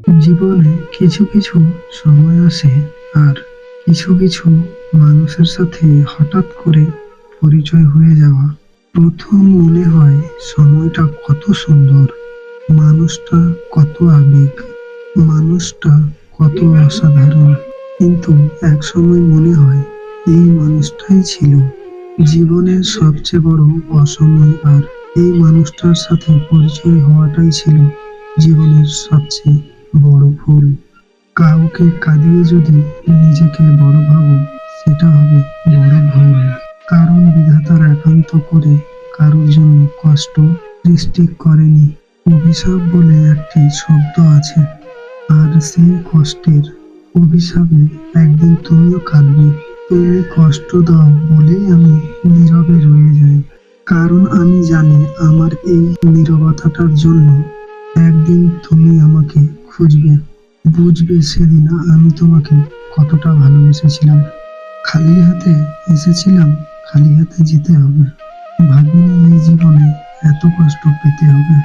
জীবনে কিছু কিছু সময় আসে, আর কিছু কিছু মানুষের সাথে হঠাৎ করে পরিচয় হয়ে যাওয়া। প্রথম মনে হয় সময়টা কত সুন্দর, মানুষটা কত আবেগ, মানুষটা কত অসাধারণ। কিন্তু এক সময় মনে হয় এই মানুষটাই ছিল জীবনের সবচেয়ে বড় অসময়, আর এই মানুষটার সাথে পরিচয় হওয়াটাই ছিল জীবনের সবচেয়ে বড় ভুল। কাউকে কাঁদিয়ে যদি নিজেকে বড় ভাবো, সেটা হবে বড় ভুল। কারণ বিধাতার একান্ত করে কারোর জন্য কষ্ট সৃষ্টি করেনি। অভিশাপ বলে একটি শব্দ আছে, আর সেই কষ্টের অভিশাপে একদিন তুমিও কাঁদবে। তুমি কষ্ট দাও বলেই আমি নীরবে রয়ে যাই, কারণ আমি জানি আমার এই নীরবতাটার জন্য একদিন তুমি আমাকে খুঁজবে, বুঝবে সেদিন আমি তোমাকে কতটা ভালোবেসেছিলাম। খালি হাতে এসেছিলাম, খালি হাতে যেতে হবে। ভাবিনি এই জীবনে এত কষ্ট পেতে হবে।